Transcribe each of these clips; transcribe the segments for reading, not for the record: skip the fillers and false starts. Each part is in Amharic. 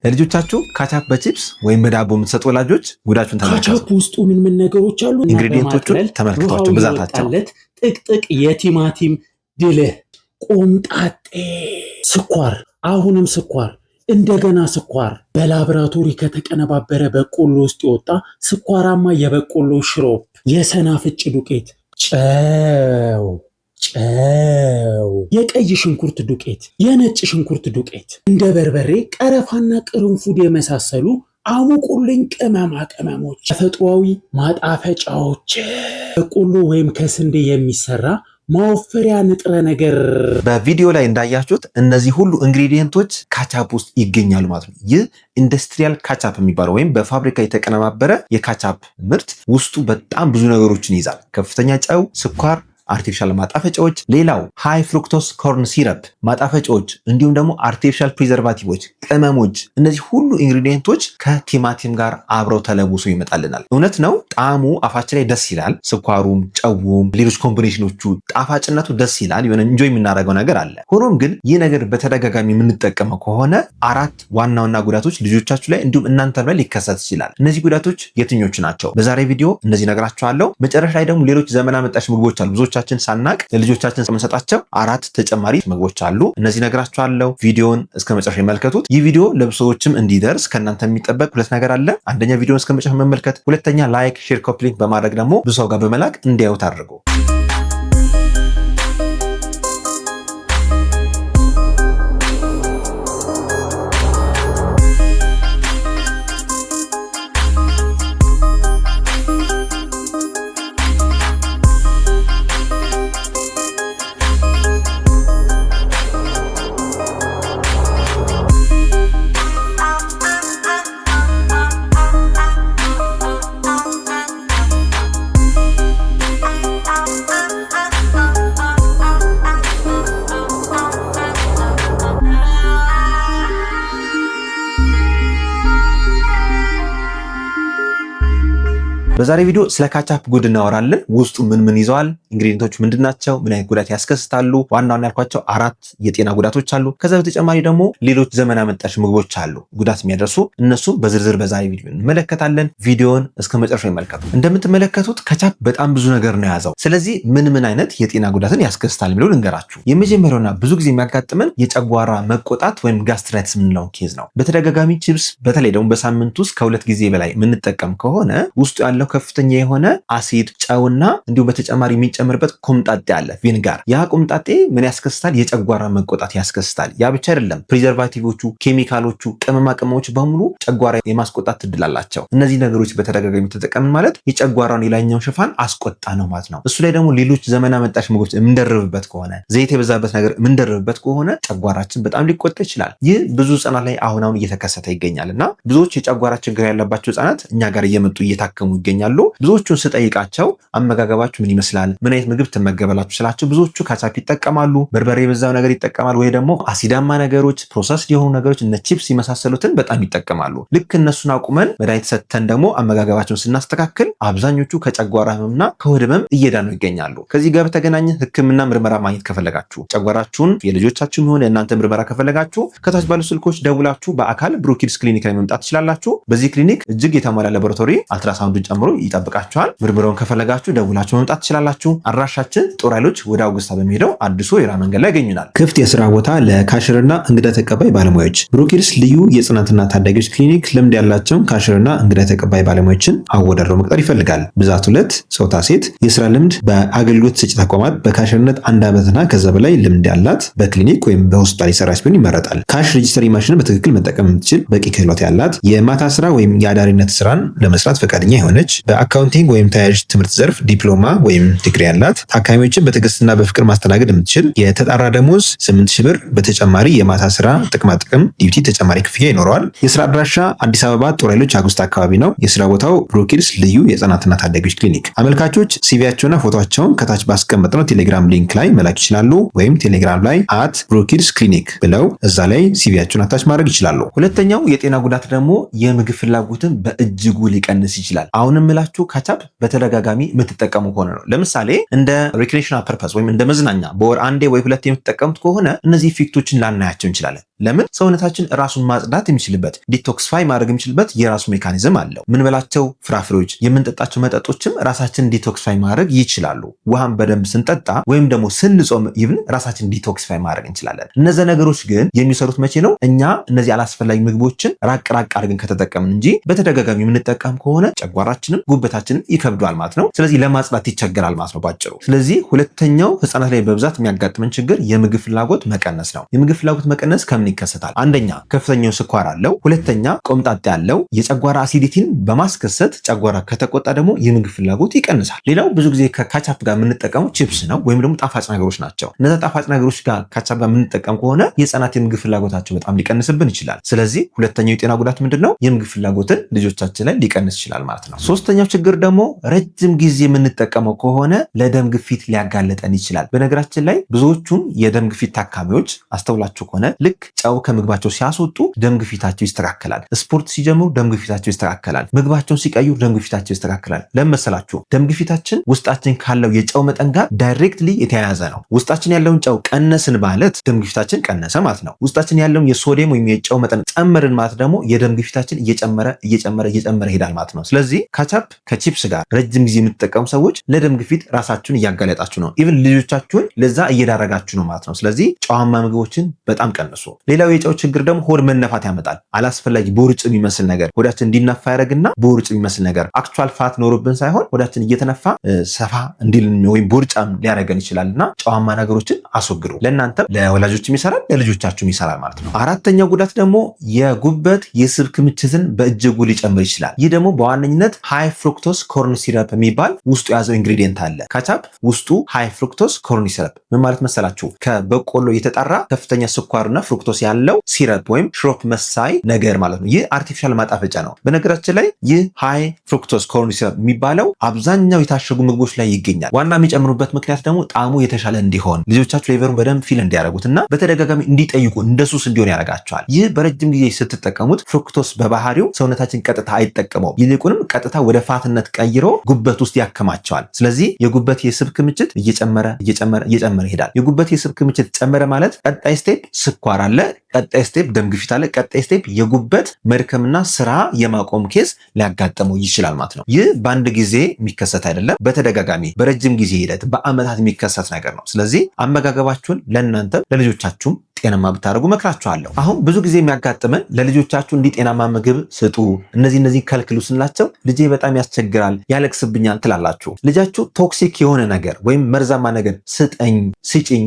ለልጆቻችሁ ካቻፕ በቺፕስ ወይም በዳቦ የምትሰጡ ወላጆች ጉዳችሁን ተመልከቱ። ካቻፕ ውስጡ ምን ነገሮች አሉ? ኢንግሪዲየንቶቹን ተመልከቷቸው፣ ብዛታቸው። ጥቅጥቅ የቲማቲም ድልህ፣ ቆምጣጤ፣ ስኳር፣ አሁንም ስኳር፣ እንደገና ስኳር፣ በላብራቶሪ ከተቀነባበረ በቆሎ ውስጥ የወጣ ስኳራማ የበቆሎ ሽሮፕ፣ የሰናፍጭ ዱቄት፣ ጨው፣ የቀይ ሽንኩርት ዱቄት፣ የነጭ ሽንኩርት ዱቄት፣ እንደ በርበሬ፣ ቀረፋና ቅርንፉድ የመሳሰሉ አሙቁልኝ ቅመማ ቅመሞች፣ ተፈጥሯዊ ማጣፈጫዎች፣ በቆሎ ወይም ከስንዴ የሚሰራ ማወፈሪያ ንጥረ ነገር። በቪዲዮ ላይ እንዳያችሁት እነዚህ ሁሉ ኢንግሪዲየንቶች ካቻፕ ውስጥ ይገኛሉ ማለት ነው። ይህ ኢንዱስትሪያል ካቻፕ የሚባለው ወይም በፋብሪካ የተቀነባበረ የካቻፕ ምርት ውስጡ በጣም ብዙ ነገሮችን ይይዛል። ከፍተኛ ጨው፣ ስኳር፣ አርቲፊሻል ማጣፈጫዎች፣ ሌላው ሃይ ፍሩክቶስ ኮርን ሲረፕ ማጣፈጫዎች፣ እንዲሁም ደግሞ አርቲፊሻል ፕሪዘርቫቲቮች፣ ቅመሞች። እነዚህ ሁሉ ኢንግሪዲየንቶች ከቲማቲም ጋር አብረው ተለውሶ ይመጣልናል። እውነት ነው ጣዕሙ አፋችን ላይ ደስ ይላል። ስኳሩም፣ ጨውም፣ ሌሎች ኮምቢኔሽኖቹ ጣፋጭነቱ ደስ ይላል። የሆነ ኢንጆይ የምናደርገው ነገር አለ። ሆኖም ግን ይህ ነገር በተደጋጋሚ የምንጠቀመው ከሆነ አራት ዋና ዋና ጉዳቶች ልጆቻችሁ ላይ እንዲሁም እናንተ ላይ ሊከሰት ይችላል። እነዚህ ጉዳቶች የትኞቹ ናቸው? በዛሬ ቪዲዮ እነዚህ ነገራችኋለሁ። መጨረሻ ላይ ደግሞ ሌሎች ዘመን አመጣሽ ምግቦች አሉ ብዙዎቻችን ሳናቅ ለልጆቻችን የምንሰጣቸው አራት ተጨማሪ ምግቦች አሉ። እነዚህ ነገራችኋለሁ። ቪዲዮን እስከ መጨረሻ ይመልከቱት። ይህ ቪዲዮ ለብዙዎችም እንዲደርስ ከእናንተ የሚጠበቅ ሁለት ነገር አለ። አንደኛ ቪዲዮን እስከ መጨረሻ መመልከት፣ ሁለተኛ ላይክ፣ ሼር፣ ኮፒ ሊንክ በማድረግ ደግሞ ብዙ ሰው ጋር በመላክ እንዲያዩት አድርጉ። በዛሬ ቪዲዮ ስለ ካቻፕ ጉድ እናወራለን። ውስጡ ምን ይዘዋል? ኢንግሪዲየንቶቹ ምንድናቸው? ምን አይነት ጉዳት ያስከስታሉ? ዋና ዋና ያልኳቸው አራት የጤና ጉዳቶች አሉ። ከዛ በተጨማሪ ደግሞ ሌሎች ዘመን አመጣሽ ምግቦች አሉ ጉዳት የሚያደርሱ። እነሱ በዝርዝር በዛሬ ቪዲዮ እንመለከታለን። ቪዲዮውን እስከ መጨረሻ ይመልከቱ። እንደምትመለከቱት ካቻፕ በጣም ብዙ ነገር ነው የያዘው። ስለዚህ ምን አይነት የጤና ጉዳትን ያስከስታል የሚለው ልንገራችሁ። የመጀመሪያውና ብዙ ጊዜ የሚያጋጥመን የጨጓራ መቆጣት ወይም ጋስትራይትስ የምንለው ኬዝ ነው። በተደጋጋሚ ቺፕስ በተለይ ደግሞ በሳምንት ውስጥ ከሁለት ጊዜ በላይ የምንጠቀም ከሆነ ውስጡ ያለው ከፍተኛ የሆነ አሲድ፣ ጨውና እንዲሁም በተጨማሪ የሚጨምርበት ኮምጣጤ አለ፣ ቪኒጋር። ያ ኮምጣጤ ምን ያስከስታል? የጨጓራ መቆጣት ያስከስታል። ያ ብቻ አይደለም፣ ፕሪዘርቫቲቮቹ፣ ኬሚካሎቹ፣ ቅመማ ቅመሞች በሙሉ ጨጓራ የማስቆጣት እድል አላቸው። እነዚህ ነገሮች በተደጋጋሚ ተጠቀምን ማለት የጨጓራውን የላይኛው ሽፋን አስቆጣ ነው ማለት ነው። እሱ ላይ ደግሞ ሌሎች ዘመን አመጣሽ ምግቦች የምንደርብበት ከሆነ፣ ዘይት የበዛበት ነገር የምንደርብበት ከሆነ ጨጓራችን በጣም ሊቆጣ ይችላል። ይህ ብዙ ህጻናት ላይ አሁን እየተከሰተ ይገኛል እና ብዙዎች የጨጓራ ችግር ያለባቸው ህጻናት እኛ ጋር እየመጡ እየታከሙ ይገኛሉ። ብዙዎቹን ስጠይቃቸው አመጋገባችሁ ምን ይመስላል፣ ምን አይነት ምግብ ትመገባላችሁ ስላቸው ብዙዎቹ ካቻፕ ይጠቀማሉ፣ በርበሬ የበዛው ነገር ይጠቀማሉ፣ ወይ ደግሞ አሲዳማ ነገሮች፣ ፕሮሰስድ የሆኑ ነገሮች እነ ቺፕስ የመሳሰሉትን በጣም ይጠቀማሉ። ልክ እነሱን አቁመን መድኃኒት ሰጥተን ደግሞ አመጋገባቸውን ስናስተካክል አብዛኞቹ ከጨጓራ ህመምና ከሆድ ህመም እየዳኑ ይገኛሉ። ከዚህ ጋር በተገናኘ ህክምና ምርመራ ማግኘት ከፈለጋችሁ፣ ጨጓራችሁን የልጆቻችሁ ሆነ የእናንተ ምርመራ ከፈለጋችሁ ከታች ባሉ ስልኮች ደውላችሁ በአካል ብሩኪድስ ክሊኒክ ላይ መምጣት ትችላላችሁ። በዚህ ክሊኒክ እጅግ የተሟላ ላቦራቶሪ አልትራሳውንድን ጨምሮ ይጠብቃችኋል። ምርመራውን ከፈለጋችሁ ደውላችሁ መምጣት ትችላላችሁ። አድራሻችን ጦር ኃይሎች ወደ አውግስታ በሚሄደው አዲሱ የራ መንገድ ላይ ያገኙናል። ክፍት የስራ ቦታ ለካሽርና እንግዳ ተቀባይ ባለሙያዎች። ብሩኪድስ ልዩ የጽናትና ታዳጊዎች ክሊኒክ ልምድ ያላቸውን ካሽርና እንግዳ ተቀባይ ባለሙያዎችን አወዳድሮ መቅጠር ይፈልጋል። ብዛት 2፣ ጾታ ሴት፣ የስራ ልምድ በአገልግሎት ሰጪ ተቋማት በካሽርነት 1 ዓመትና ከዛ በላይ ልምድ ያላት፣ በክሊኒክ ወይም በሆስፒታል የሰራች ቢሆን ይመረጣል። ካሽ ሬጂስተሪ ማሽንን በትክክል መጠቀም የምትችል፣ በቂ ክህሎት ያላት፣ የማታ ስራ ወይም የአዳሪነት ስራን ለመስራት ፈቃደኛ የሆነች፣ በአካውንቲንግ ወይም ተያያዥ ትምህርት ዘርፍ ዲፕሎማ ወይም ዲግሪ ያላት፣ ታካሚዎችን በትዕግስትና በፍቅር ማስተናገድ የምትችል፣ የተጣራ ደሞዝ 8000 ብር በተጨማሪ የማታ ስራ ጥቅማጥቅም ዲዩቲ ተጨማሪ ክፍያ ይኖረዋል። የስራ አድራሻ አዲስ አበባ ጦር ኃይሎች አጉስታ አካባቢ ነው። የስራ ቦታው ብሩኪድስ ልዩ የህጻናትና ታዳጊዎች ክሊኒክ። አመልካቾች ሲቪያቸውና ፎቶቸውን ከታች ባስቀመጥነው ቴሌግራም ሊንክ ላይ መላክ ይችላሉ። ወይም ቴሌግራም ላይ @ብሩኪድስ ክሊኒክ ብለው እዛ ላይ ሲቪያቸውን አታች ማድረግ ይችላሉ። ሁለተኛው የጤና ጉዳት ደግሞ የምግብ ፍላጎትን በእጅጉ ሊቀንስ ይችላል። አሁንም ምላችሁ ካቻፕ በተደጋጋሚ የምትጠቀሙ ከሆነ ነው። ለምሳሌ እንደ ሪክሬሽናል ፐርፐስ ወይም እንደ መዝናኛ በወር አንዴ ወይ ሁለቴ የምትጠቀሙት ከሆነ እነዚህ ኢፌክቶችን ላናያቸው እንችላለን። ለምን? ሰውነታችን ራሱን ማጽዳት የሚችልበት ዲቶክስፋይ ማድረግ የሚችልበት የራሱ ሜካኒዝም አለው። ምንበላቸው ፍራፍሬዎች፣ የምንጠጣቸው መጠጦችም ራሳችን ዲቶክስፋይ ማድረግ ይችላሉ። ውሃን በደንብ ስንጠጣ ወይም ደግሞ ስንጾም ይብን ራሳችን ዲቶክስፋይ ማድረግ እንችላለን። እነዚህ ነገሮች ግን የሚሰሩት መቼ ነው? እኛ እነዚህ አላስፈላጊ ምግቦችን ራቅ አድርገን ከተጠቀምን እንጂ በተደጋጋሚ የምንጠቀም ከሆነ ጨጓራችንን ጉበታችንን ይከብዷል ማለት ነው። ስለዚህ ለማጽዳት ይቸገራል ማለት ነው ባጭሩ። ስለዚህ ሁለተኛው ህፃናት ላይ በብዛት የሚያጋጥመን ችግር የምግብ ፍላጎት መቀነስ ነው። የምግብ ፍላጎት መቀነስ ከምን ይከሰታል? አንደኛ ከፍተኛው ስኳር አለው። ሁለተኛ ቆምጣጤ ያለው የጨጓራ አሲዲቲን በማስከሰት ጨጓራ ከተቆጣ ደግሞ የምግብ ፍላጎት ይቀንሳል። ሌላው ብዙ ጊዜ ከካቻፕ ጋር የምንጠቀመው ቺፕስ ነው ወይም ደግሞ ጣፋጭ ነገሮች ናቸው። እነዛ ጣፋጭ ነገሮች ጋር ካቻፕ ጋር የምንጠቀም ከሆነ የህፃናት የምግብ ፍላጎታቸው በጣም ሊቀንስብን ይችላል። ስለዚህ ሁለተኛው የጤና ጉዳት ምንድነው? የምግብ ፍላጎትን ልጆቻችን ላይ ሊቀንስ ይችላል ማለት ነው። ሶስተኛው ችግር ደግሞ ረጅም ጊዜ የምንጠቀመው ከሆነ ለደም ግፊት ሊያጋለጠን ይችላል። በነገራችን ላይ ብዙዎቹም የደም ግፊት ታካሚዎች አስተውላችሁ ከሆነ ልክ ጨው ከምግባቸው ሲያስወጡ ደም ግፊታቸው ይስተካከላል። ስፖርት ሲጀምሩ ደም ግፊታቸው ይስተካከላል። ምግባቸውን ሲቀይሩ ደም ግፊታቸው ይስተካከላል። ለምን መሰላችሁ? ደም ግፊታችን ውስጣችን ካለው የጨው መጠን ጋር ዳይሬክትሊ የተያያዘ ነው። ውስጣችን ያለውን ጨው ቀነስን ማለት ደም ግፊታችን ቀነሰ ማለት ነው። ውስጣችን ያለውን የሶዲየም ወይም የጨው መጠን ጨመርን ማለት ደግሞ የደም ግፊታችን እየጨመረ ይሄዳል ማለት ነው። ስለዚህ ካቻፕ ከቺፕስ ጋር ረጅም ጊዜ የምትጠቀሙ ሰዎች ለደም ግፊት ራሳችሁን እያጋለጣችሁ ነው። ኢቭን ልጆቻችሁን ለዛ እየዳረጋችሁ ነው ማለት ነው። ስለዚህ ጨዋማ ምግቦችን በጣም ቀንሱ። ሌላው የጨው ችግር ደግሞ ሆድ መነፋት ያመጣል። አላስፈላጊ ቦርጭ የሚመስል ነገር ሆዳችን እንዲነፋ ያደርግና ቦርጭ የሚመስል ነገር አክቹዋል ፋት ኖሮብን ሳይሆን ሆዳችን እየተነፋ ሰፋ እንዲል ወይም ቦርጫም ሊያደርገን ይችላልና ጨዋማ ነገሮችን አስወግዱ። ለእናንተም ለወላጆችም ይሰራል፣ ለልጆቻችሁም ይሰራል ማለት ነው። አራተኛው ጉዳት ደግሞ የጉበት የስብ ክምችትን በእጅጉ ሊጨምር ይችላል። ይህ ደግሞ በዋነኝነት ሃይ ፍሩክቶስ ኮርን ሲረፕ የሚባል ውስጡ የያዘው ኢንግሪዲየንት አለ። ካቻፕ ውስጡ ሃይ ፍሩክቶስ ኮርን ሲረፕ ምን ማለት መሰላችሁ? ከበቆሎ የተጣራ ከፍተኛ ስኳርና ፍሩክቶስ ያለው ሲረፕ ወይም ሽሮፕ መሳይ ነገር ማለት ነው። ይህ አርቲፊሻል ማጣፈጫ ነው። በነገራችን ላይ ይህ ሃይ ፍሩክቶስ ኮርን ሲረፕ የሚባለው አብዛኛው የታሸጉ ምግቦች ላይ ይገኛል። ዋና የሚጨምሩበት ምክንያት ደግሞ ጣዕሙ የተሻለ እንዲሆን ልጆቻችሁ ፍሌቨሩን በደንብ ፊል እንዲያደርጉት እና በተደጋጋሚ እንዲጠይቁ እንደ ሱስ እንዲሆን ያደርጋቸዋል። ይህ በረጅም ጊዜ ስትጠቀሙት ፍሩክቶስ በባህሪው ሰውነታችን ቀጥታ አይጠቀመው፣ ይልቁንም ቀጥታ ወደ ፋትነት ቀይሮ ጉበት ውስጥ ያከማቸዋል። ስለዚህ የጉበት የስብ ክምችት እየጨመረ ይሄዳል። የጉበት የስብ ክምችት ጨመረ ማለት ቀጣይ ስቴፕ ስኳር አለ፣ ቀጣይ ስቴፕ ደም ግፊት አለ፣ ቀጣይ ስቴፕ የጉበት መድከምና ስራ የማቆም ኬዝ ሊያጋጥመው ይችላል ማለት ነው። ይህ በአንድ ጊዜ የሚከሰት አይደለም፣ በተደጋጋሚ በረጅም ጊዜ ሂደት በአመታት የሚከሰት ነገር ነው። ስለዚህ አመጋገባችሁን ለእናንተ ለልጆቻችሁም ጤናማ ብታደርጉ መክራችኋለሁ። አሁን ብዙ ጊዜ የሚያጋጥመን ለልጆቻችሁ እንዲህ ጤናማ ምግብ ስጡ፣ እነዚህ ከልክሉ ስንላቸው ልጄ በጣም ያስቸግራል፣ ያለቅስብኛል ትላላችሁ። ልጃችሁ ቶክሲክ የሆነ ነገር ወይም መርዛማ ነገር ስጭኝ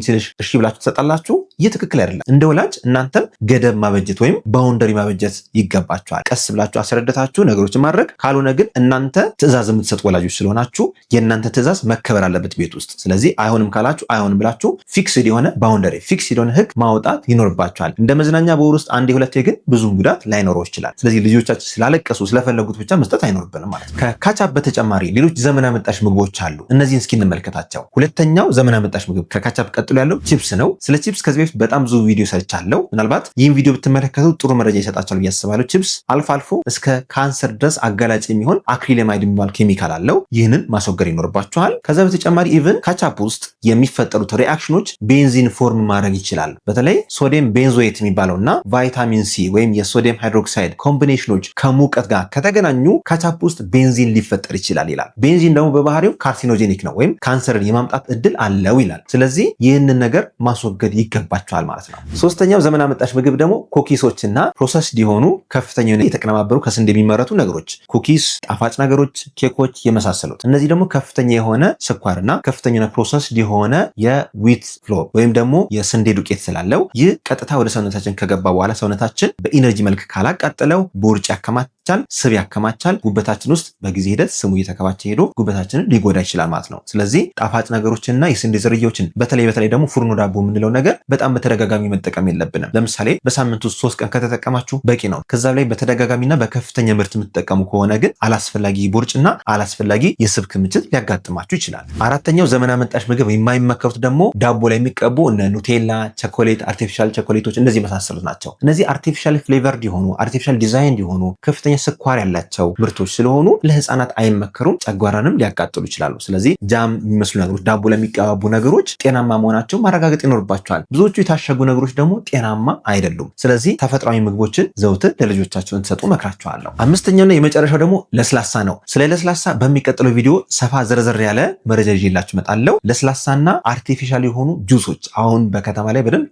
ስልሽ እሺ ብላችሁ ትሰጣላችሁ። ይህ ትክክል አይደለም። እንደ ወላጅ እናንተም ገደብ ማበጀት ወይም ባውንደሪ ማበጀት ይገባችኋል። ቀስ ብላችሁ አስረድታችሁ ነገሮችን ማድረግ። ካልሆነ ግን እናንተ ትዕዛዝ የምትሰጡ ወላጆች ስለሆናችሁ የእናንተ ትዕዛዝ መከበር አለበት ቤት ውስጥ። ስለዚህ አይሆንም ካላችሁ አይሆንም ብላችሁ ፊክስድ የሆነ ባውንደሪ ፊክስድ የሆነ ህግ ማውጣት ይኖርባቸዋል። እንደ መዝናኛ በወር ውስጥ አንዴ ሁለቴ ግን ብዙም ጉዳት ላይኖረው ይችላል። ስለዚህ ልጆቻችን ስላለቀሱ ስለፈለጉት ብቻ መስጠት አይኖርብንም ማለት ነው። ከካቻፕ በተጨማሪ ሌሎች ዘመን አመጣሽ ምግቦች አሉ። እነዚህን እስኪ እንመልከታቸው። ሁለተኛው ዘመን አመጣሽ ምግብ ከካቻፕ ቀጥሎ ያለው ቺፕስ ነው። ስለ ቺፕስ ከዚህ በፊት በጣም ብዙ ቪዲዮ ሰርቻለሁ። ምናልባት ይህን ቪዲዮ ብትመለከቱ ጥሩ መረጃ ይሰጣቸዋል ብዬ አስባለሁ። ቺፕስ አልፎ አልፎ እስከ ካንሰር ድረስ አጋላጭ የሚሆን አክሪላማይድ የሚባል ኬሚካል አለው። ይህንን ማስወገድ ይኖርባቸዋል። ከዛ በተጨማሪ ኢቭን ካቻፕ ውስጥ የሚፈጠሩት ሪአክሽኖች ቤንዚን ፎርም ማድረግ ይችላል። በተለይ ሶዲየም ቤንዞይት የሚባለው እና ቫይታሚን ሲ ወይም የሶዲየም ሃይድሮክሳይድ ኮምቢኔሽኖች ከሙቀት ጋር ከተገናኙ ካቻፕ ውስጥ ቤንዚን ሊፈጠር ይችላል ይላል። ቤንዚን ደግሞ በባህሪው ካርሲኖጄኒክ ነው ወይም ካንሰርን የማምጣት እድል አለው ይላል። ስለዚህ ይህንን ነገር ማስወገድ ይገባቸዋል ማለት ነው። ሶስተኛው ዘመን አመጣሽ ምግብ ደግሞ ኩኪሶች እና ፕሮሰስድ የሆኑ ከፍተኛ የተቀነባበሩ ከስንዴ የሚመረቱ ነገሮች፣ ኩኪስ፣ ጣፋጭ ነገሮች፣ ኬኮች የመሳሰሉት። እነዚህ ደግሞ ከፍተኛ የሆነ ስኳርና ከፍተኛ ፕሮሰስድ የሆነ የዊት ፍሎር ወይም ደግሞ የስንዴ ዱቄት ስላለው ይህ ቀጥታ ወደ ሰውነታችን ከገባ በኋላ ሰውነታችን በኢነርጂ መልክ ካላቃጠለው ቦርጭ ያከማቻል፣ ስብ ያከማቻል። ጉበታችን ውስጥ በጊዜ ሂደት ስሙ እየተከማቸ ሄዶ ጉበታችንን ሊጎዳ ይችላል ማለት ነው። ስለዚህ ጣፋጭ ነገሮችንና የስንዴ ዝርያዎችን በተለይ ደግሞ ፉርኖ ዳቦ የምንለው ነገር በጣም በተደጋጋሚ መጠቀም የለብንም። ለምሳሌ በሳምንት ውስጥ 3 ቀን ከተጠቀማችሁ በቂ ነው። ከዛ ላይ በተደጋጋሚና በከፍተኛ ምርት የምትጠቀሙ ከሆነ ግን አላስፈላጊ ቦርጭና አላስፈላጊ የስብ ክምችት ሊያጋጥማችሁ ይችላል። አራተኛው ዘመን አመጣሽ ምግብ የማይመከሩት ደግሞ ዳቦ ላይ የሚቀቡ እነ ኑቴላ፣ ቸኮሌት፣ አርቲፊሻል ቸኮሌቶች እነዚህ የመሳሰሉት ናቸው። እነዚህ አርቲፊሻል ፍሌቨርድ የሆኑ አርቲፊሻል ዲዛይን የሆኑ ከፍተኛ ከፍተኛ ስኳር ያላቸው ምርቶች ስለሆኑ ለህፃናት አይመከሩም። ጨጓራንም ሊያቃጥሉ ይችላሉ። ስለዚህ ጃም የሚመስሉ ነገሮች፣ ዳቦ ለሚቀባቡ ነገሮች ጤናማ መሆናቸው ማረጋገጥ ይኖርባቸዋል። ብዙዎቹ የታሸጉ ነገሮች ደግሞ ጤናማ አይደሉም። ስለዚህ ተፈጥሯዊ ምግቦችን ዘውትር ለልጆቻቸው እንዲሰጡ መክራቸዋለሁ። አምስተኛውና የመጨረሻው ደግሞ ለስላሳ ነው። ስለ ለስላሳ በሚቀጥለው ቪዲዮ ሰፋ ዘርዘር ያለ መረጃ ይዤላችሁ እመጣለሁ። ለስላሳና አርቲፊሻል የሆኑ ጁሶች አሁን በከተማ ላይ በደንብ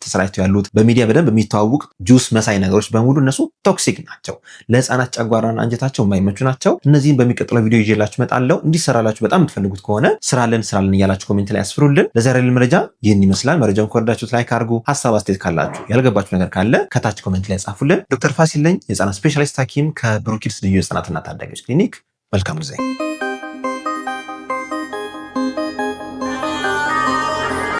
ተሰራጭተው ያሉት በሚዲያ በደንብ የሚተዋወቁ ጁስ መሳይ ነገሮች በሙሉ እነሱ ቶክሲክ ናቸው። ለህፃናት ጨጓራና አንጀታቸው የማይመቹ ናቸው። እነዚህን በሚቀጥለው ቪዲዮ ይዤላችሁ እመጣለሁ። እንዲሰራላችሁ በጣም የምትፈልጉት ከሆነ ስራለን እያላችሁ ኮሜንት ላይ አስፍሩልን። ለዛሬ ያለን መረጃ ይህን ይመስላል። መረጃውን ከወደዳችሁት ላይክ አድርጉ። ሀሳብ አስተያየት ካላችሁ ያልገባችሁ ነገር ካለ ከታች ኮሜንት ላይ ጻፉልን። ዶክተር ፋሲል ነኝ፣ የህፃናት ስፔሻሊስት ሐኪም ከብሩክ ኪድስ ልዩ የህፃናትና ታዳጊዎች ክሊኒክ። መልካም ጊዜ